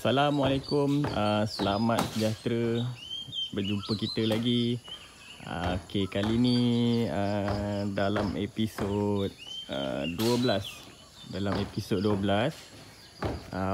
Assalamualaikum, selamat sejahtera, berjumpa kita lagi. Okey, kali ni dalam episod 12. Dalam episod 12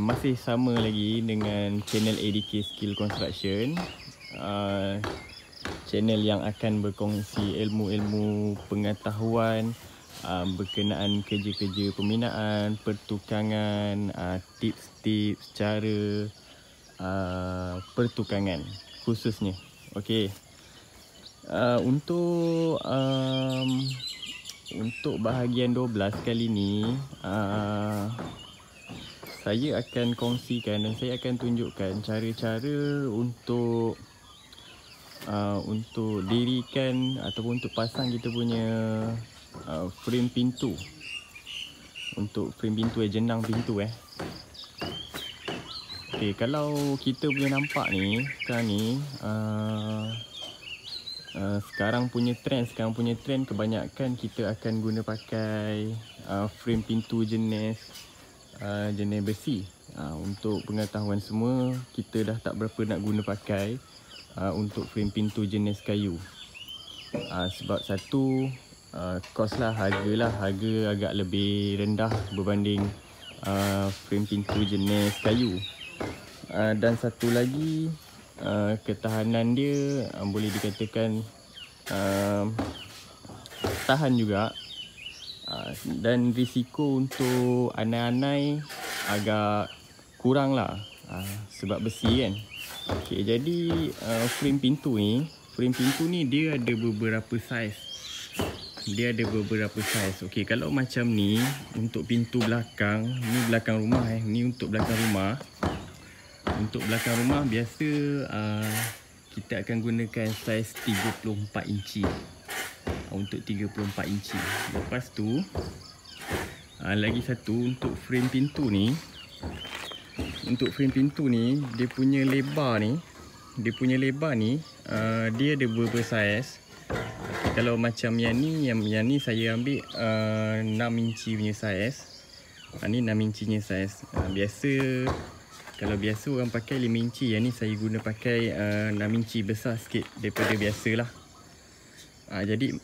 masih sama lagi dengan channel ADK Skill Construction, channel yang akan berkongsi ilmu-ilmu pengetahuan berkenaan kerja-kerja pembinaan, pertukangan, tips-tips cara pertukangan khususnya. Okey. Untuk bahagian 12 kali ni, saya akan kongsikan dan saya akan tunjukkan cara-cara untuk dirikan ataupun untuk pasang kita punya frame pintu. Untuk frame pintu jenang pintu Okey, kalau kita boleh nampak ni, sekarang punya trend kebanyakan kita akan guna pakai frame pintu jenis besi. Untuk pengetahuan semua, kita dah tak berapa nak guna pakai untuk frame pintu jenis kayu. Sebab satu, kos lah, harga agak lebih rendah berbanding frame pintu jenis kayu. Dan satu lagi, ketahanan dia boleh dikatakan tahan juga. Dan risiko untuk anai-anai agak kurang lah, sebab besi kan. Okay, jadi frame pintu ni dia ada beberapa saiz. Okey, kalau macam ni untuk pintu belakang, ni belakang rumah ni untuk belakang rumah. Untuk belakang rumah biasa kita akan gunakan saiz 34 inci. Untuk 34 inci. Lepas tu lagi satu, untuk frame pintu ni, dia punya lebar ni, dia ada beberapa saiz. Kalau macam yang ni saya ambil 6 inci punya saiz. Ni 6 inci punya saiz. Kalau biasa orang pakai 5 inci, yang ni saya guna pakai 6 inci besar sikit daripada biasalah. Jadi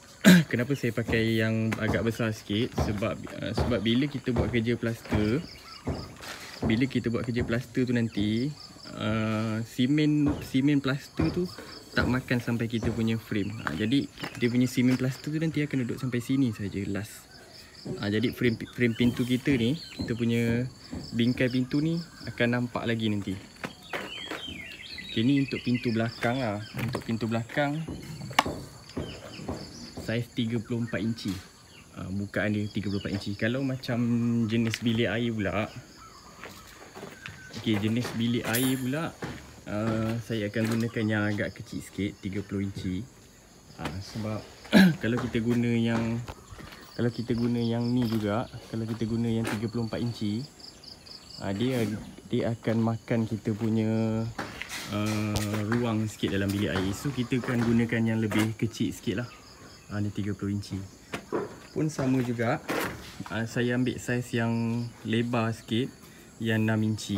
kenapa saya pakai yang agak besar sikit? Sebab bila kita buat kerja plaster, tu nanti simen plaster tu tak makan sampai kita punya frame. Jadi dia punya simen plaster tu nanti akan duduk sampai sini saja last. Jadi frame pintu kita ni, kita punya bingkai pintu ni akan nampak lagi nanti. Okay, ni untuk pintu belakang lah. Untuk pintu belakang saiz 34 inci. Bukaan dia 34 inci. Kalau macam jenis bilik air pula, jenis bilik air pula, saya akan gunakan yang agak kecil sikit, 30 inci. Sebab kalau kita guna yang ni juga, kalau kita guna yang 34 inci, dia akan makan kita punya ruang sikit dalam bilik air. So kita akan gunakan yang lebih kecil sikit lah. Ni 30 inci. Pun sama juga, saya ambil saiz yang lebar sikit, yang 6 inci.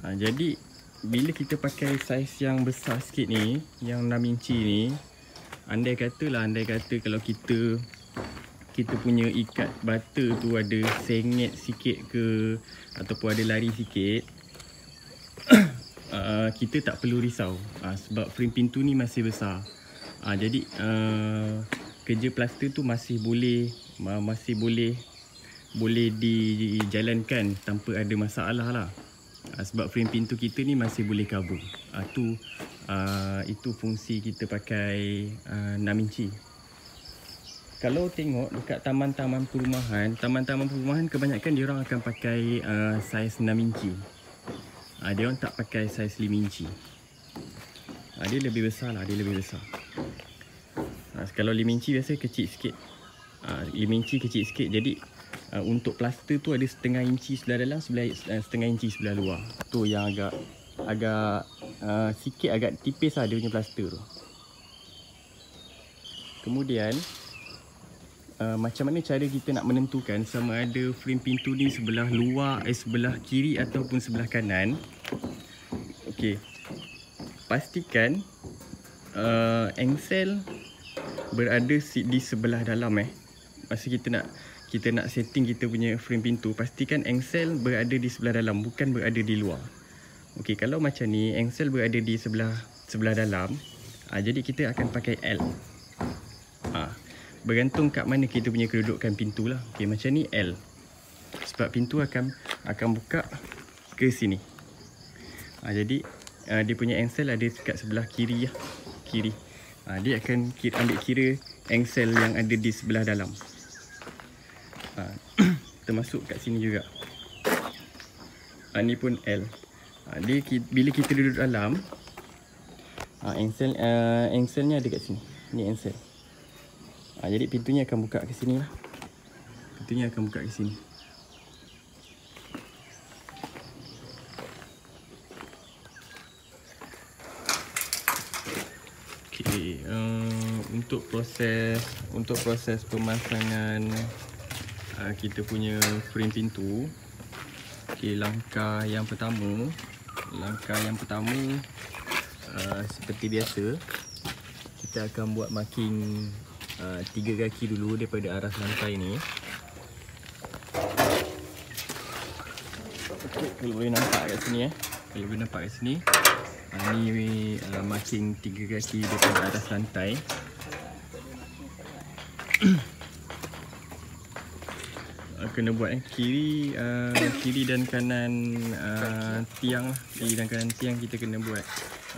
Jadi bila kita pakai saiz yang besar sikit ni, yang 6 inci ni, andai kata kalau kita punya ikat bata tu ada sengit sikit ke, ataupun ada lari sikit, kita tak perlu risau, sebab frame pintu ni masih besar. Jadi kerja plaster tu masih boleh dijalankan tanpa ada masalah lah. Sebab frame pintu kita ni masih boleh cover. Itu fungsi kita pakai 6 inci. Kalau tengok dekat taman-taman perumahan kebanyakan dia orang akan pakai saiz 6 inci. Dia orang tak pakai saiz 5 inci. Dia lebih besar lah, kalau 5 inci biasa kecil sikit. 5 inci kecil sikit. Jadi untuk plaster tu ada setengah inci sebelah dalam, setengah inci sebelah luar. Tu yang agak sikit agak tipis lah dia punya plaster tu. Kemudian macam mana cara kita nak menentukan sama ada frame pintu ni sebelah luar, sebelah kiri ataupun sebelah kanan. Okey. Pastikan engsel berada di sebelah dalam Masa kita nak setting kita punya frame pintu, pastikan engsel berada di sebelah dalam, bukan berada di luar. Okey, kalau macam ni engsel berada di sebelah dalam, jadi kita akan pakai L. Bergantung kat mana kita punya kedudukan pintu lah. Okey, macam ni L. Sebab pintu akan buka ke sini. Jadi dia punya engsel ada kat sebelah kiri lah. Kiri. Dia akan ambil kira engsel yang ada di sebelah dalam. Termasuk kat sini juga. Ni pun L. Bila kita duduk dalam, engselnya ada kat sini. Ni engsel. Jadi pintunya akan buka ke sini lah. Pintunya akan buka ke sini. Untuk proses pemasangan kita punya frame pintu. Okey, langkah yang pertama seperti biasa, kita akan buat marking 3 kaki dulu daripada aras lantai ni. Okey, kalau boleh nampak kat sini ni marking 3 kaki daripada atas lantai. Kena buat kiri dan kanan tiang lah. Kiri dan kanan tiang kita kena buat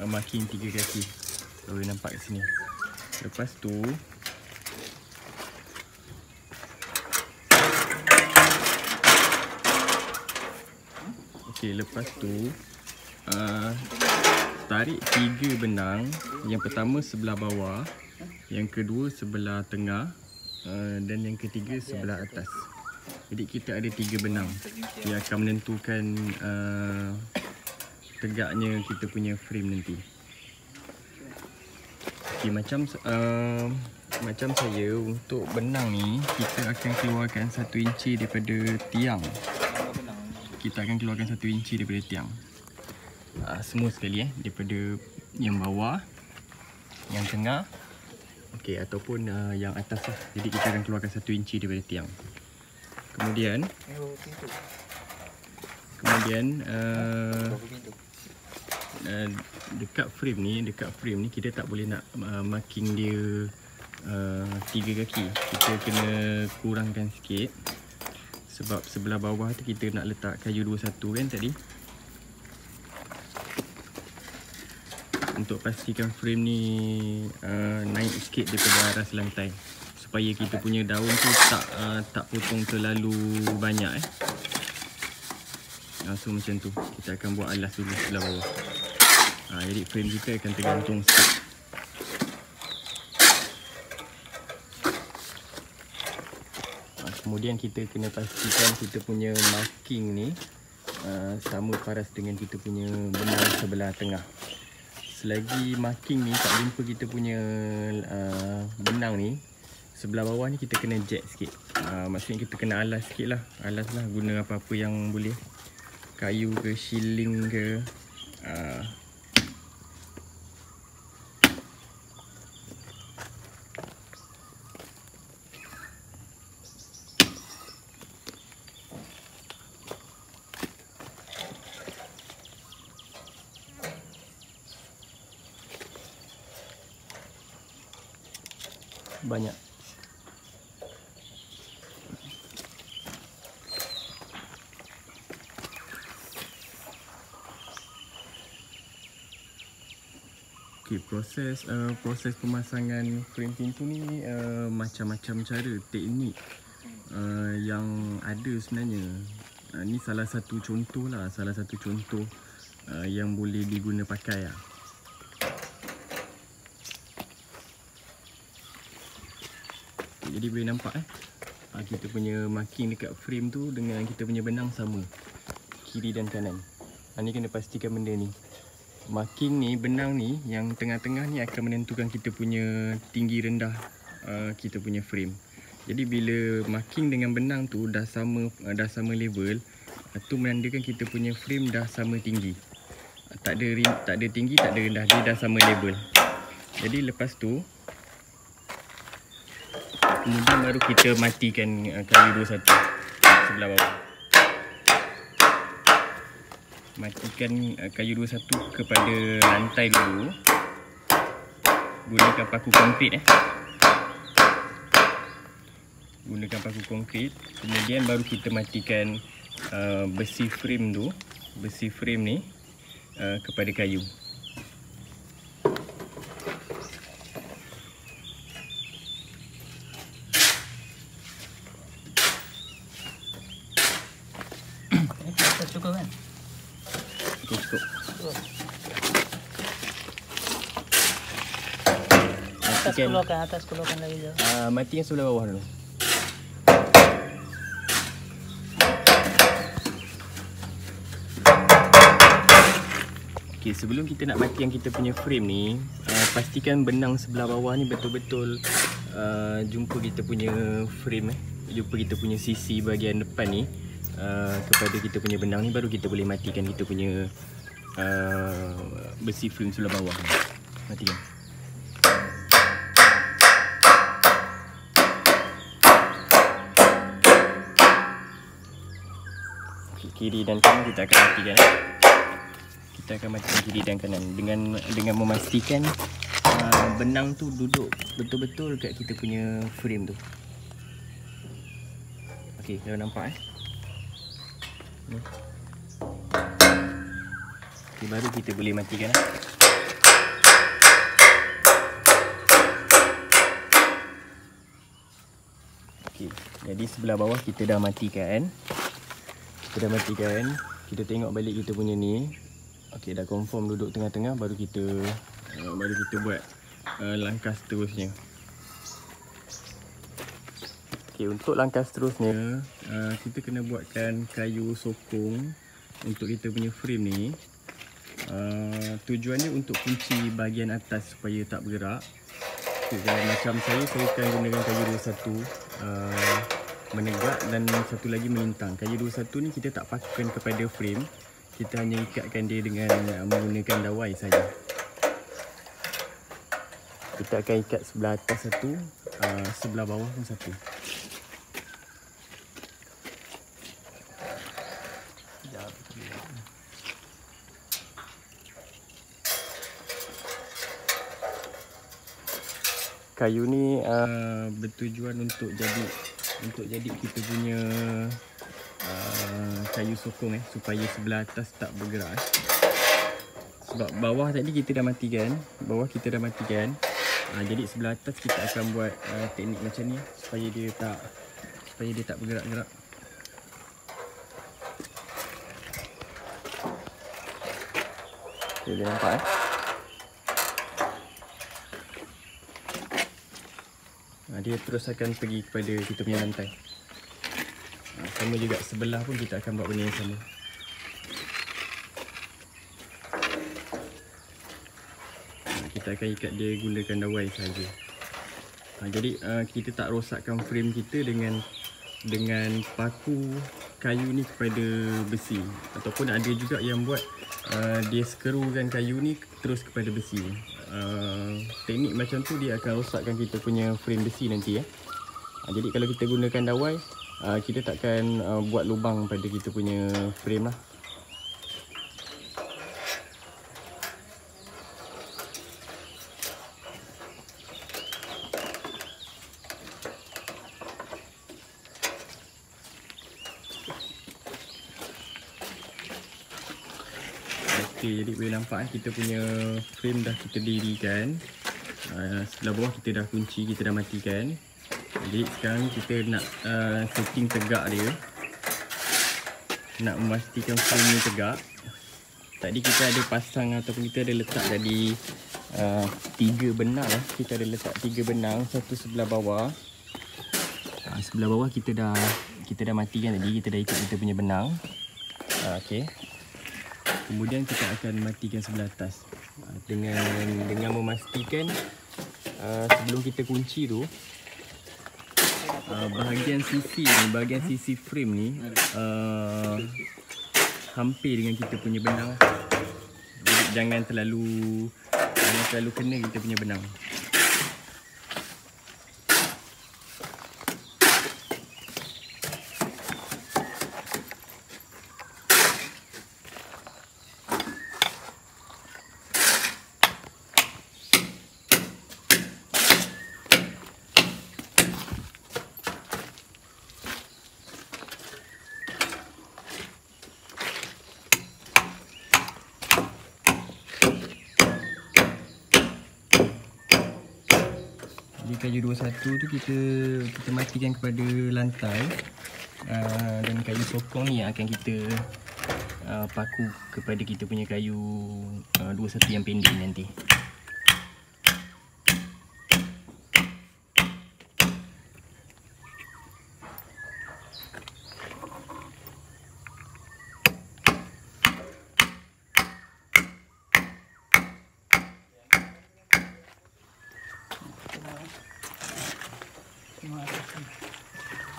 marking 3 kaki. Kalau boleh nampak kat sini. Lepas tu tarik 3 benang. Yang pertama sebelah bawah, yang kedua sebelah tengah, dan yang ketiga sebelah atas. Jadi kita ada 3 benang yang akan menentukan tegaknya kita punya frame nanti. Okay, macam saya, untuk benang ni kita akan keluarkan 1 inci daripada tiang. Semua sekali daripada yang bawah, yang tengah, okey, ataupun yang atas lah. Jadi kita akan keluarkan 1 inci daripada tiang. Kemudian dekat frame ni kita tak boleh nak marking dia 3 kaki. Kita kena kurangkan sikit. Sebab sebelah bawah tu kita nak letak kayu 21 kan tadi. Untuk pastikan frame ni naik sikit daripada aras lantai, supaya kita punya daun tu tak potong terlalu banyak So macam tu. Kita akan buat alas dulu sebelah bawah. Jadi frame kita akan tergantung sikit. Kemudian kita kena pastikan kita punya marking ni sama paras dengan kita punya benang sebelah tengah. Selagi marking ni tak jumpa kita punya benang ni, sebelah bawah ni kita kena jack sikit. Maksudnya kita kena alas sikit lah. Alas lah, guna apa-apa yang boleh. Kayu ke, shilling ke. Banyak. Okey, proses pemasangan frame pintu ni macam-macam cara, teknik yang ada sebenarnya. Ni salah satu contoh yang boleh diguna pakai lah. Jadi boleh nampak kita punya marking dekat frame tu dengan kita punya benang sama, kiri dan kanan. Ni kena pastikan benda ni. Marking ni, benang ni yang tengah-tengah ni akan menentukan kita punya tinggi rendah kita punya frame. Jadi bila marking dengan benang tu dah sama level, tu menandakan kita punya frame dah sama tinggi. Tak ada tinggi, tak ada rendah, dia dah sama level. Jadi lepas tu kemudian baru kita matikan kayu 21 sebelah bawah. Matikan kayu 21 kepada lantai dulu. Gunakan paku konkrit Gunakan paku konkrit. Kemudian baru kita matikan besi frame tu. Besi frame ni kepada kayu. Cukup kan? Cukup. Atas keluarkan lagi jauh. Mati yang sebelah bawah dulu. Okay, sebelum kita nak mati yang kita punya frame ni, pastikan benang sebelah bawah ni betul-betul jumpa kita punya frame jumpa kita punya sisi bahagian depan ni kepada kita punya benang ni, baru kita boleh matikan kita punya besi frame sebelah bawah ni. Matikan. Okay, kiri dan kanan kita akan matikan. Kita akan matikan kiri dan kanan dengan memastikan benang tu duduk betul-betul kat kita punya frame tu. Okey, kalau nampak ni. Okay, baru kita boleh matikan. Okey, jadi sebelah bawah kita dah matikan. Kita tengok balik kita punya ni. Okey, dah confirm duduk tengah-tengah, baru kita buat langkah seterusnya. Okey, untuk langkah seterusnya kita kena buatkan kayu sokong untuk kita punya frame ni. Tujuannya untuk kunci bahagian atas supaya tak bergerak. Okay, macam saya akan gunakan kayu 21 menegak dan satu lagi melintang. Kayu 21 ni kita tak pakaikan kepada frame, kita hanya ikatkan dia dengan menggunakan dawai saja. Kita akan ikat sebelah atas satu, sebelah bawah pun satu. Kayu ni bertujuan untuk jadi kita punya kayu sokong supaya sebelah atas tak bergerak. Sebab bawah tadi kita dah matikan, jadi sebelah atas kita akan buat teknik macam ni supaya dia tak bergerak-gerak. Okay, boleh nampak dia terus akan pergi kepada kita punya lantai. Sama juga sebelah pun kita akan buat benda yang sama. Kita akan ikat dia gunakan dawai saja. Jadi kita tak rosakkan frame kita dengan paku kayu ni kepada besi, ataupun ada juga yang buat dia skrukan kayu ni terus kepada besi. Teknik macam tu dia akan rosakkan kita punya frame besi nanti jadi kalau kita gunakan dawai, kita takkan buat lubang pada kita punya frame lah. Okey, jadi boleh nampak kita punya frame dah kita dirikan. Sebelah bawah kita dah kunci, kita dah matikan. Jadi sekarang ni kita nak setting tegak dia. Nak memastikan frame ni tegak. Tadi kita ada pasang ataupun kita ada letak tadi 3 benang. Kita ada letak 3 benang, satu sebelah bawah. Sebelah bawah kita dah matikan tadi, kita dah ikut kita punya benang. Okey. Kemudian kita akan matikan sebelah atas dengan memastikan sebelum kita kunci tu bahagian sisi frame ni hampir dengan kita punya benang. jangan terlalu kena kita punya benang. Jadi kayu 21 tu kita matikan kepada lantai, dan kayu sokong ni akan kita paku kepada kita punya kayu 21 yang pendek nanti.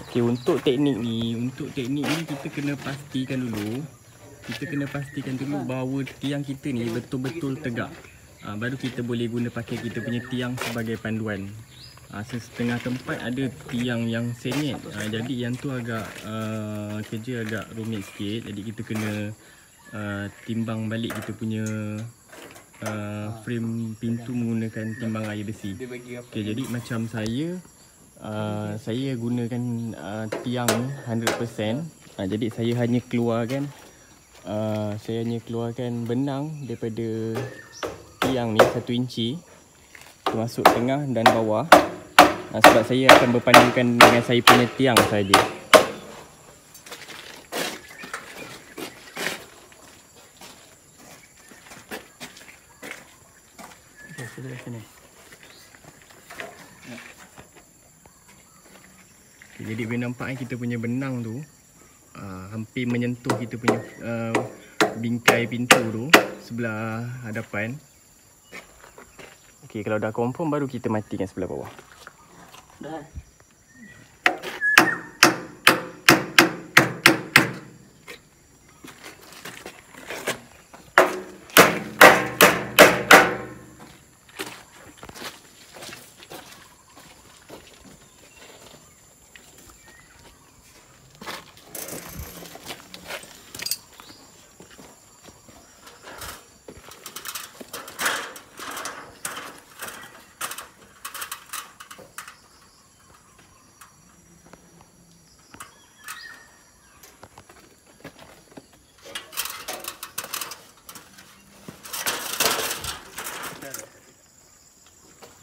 Okey, untuk teknik ni kita kena pastikan dulu. Bahawa tiang kita ni betul-betul tegak. Baru kita boleh guna pakai kita punya tiang sebagai panduan. Setengah tempat ada tiang yang sengit. Jadi yang tu agak kerja agak rumit sikit. Jadi kita kena timbang balik kita punya frame pintu menggunakan timbang air besi. Okey, jadi macam saya gunakan tiang 100%. Jadi saya hanya keluarkan benang daripada tiang ni 1 inci termasuk tengah dan bawah. Sebab saya akan berpandukan dengan saya punya tiang saja. Jadi boleh nampak kita punya benang tu hampir menyentuh kita punya bingkai pintu tu sebelah hadapan. Okey, kalau dah confirm baru kita matikan sebelah bawah. Dah.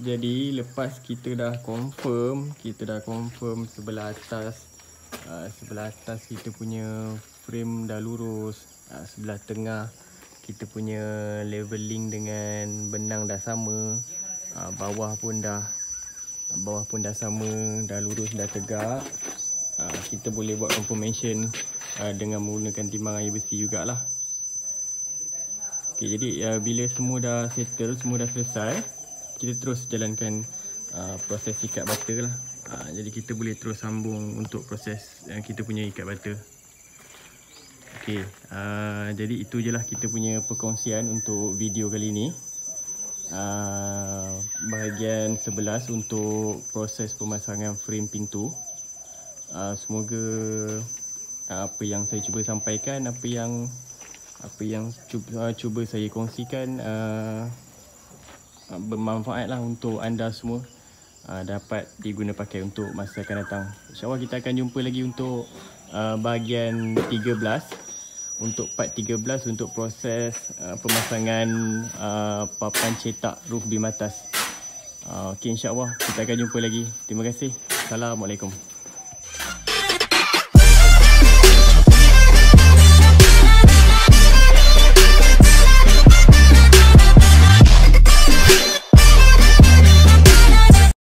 Jadi lepas kita dah confirm sebelah atas kita punya frame dah lurus, sebelah tengah kita punya leveling dengan benang dah sama, bawah pun dah sama, dah lurus, dah tegak. Kita boleh buat confirmation dengan menggunakan timbang air besi jugalah. Okay, jadi bila semua dah settle, semua dah selesai, kita terus jalankan proses ikat butter lah. Jadi kita boleh terus sambung untuk proses kita punya ikat butter. Okey, jadi itu je lah kita punya perkongsian untuk video kali ni. Bahagian 11 untuk proses pemasangan frame pintu. Semoga apa yang saya cuba sampaikan, apa yang cuba saya kongsikan bermanfaat lah untuk anda semua, dapat diguna pakai untuk masa akan datang. InsyaAllah kita akan jumpa lagi untuk bahagian 13, untuk part 13 untuk proses pemasangan papan cetak roof beam atas. Okay, insyaAllah kita akan jumpa lagi. Terima kasih. Assalamualaikum.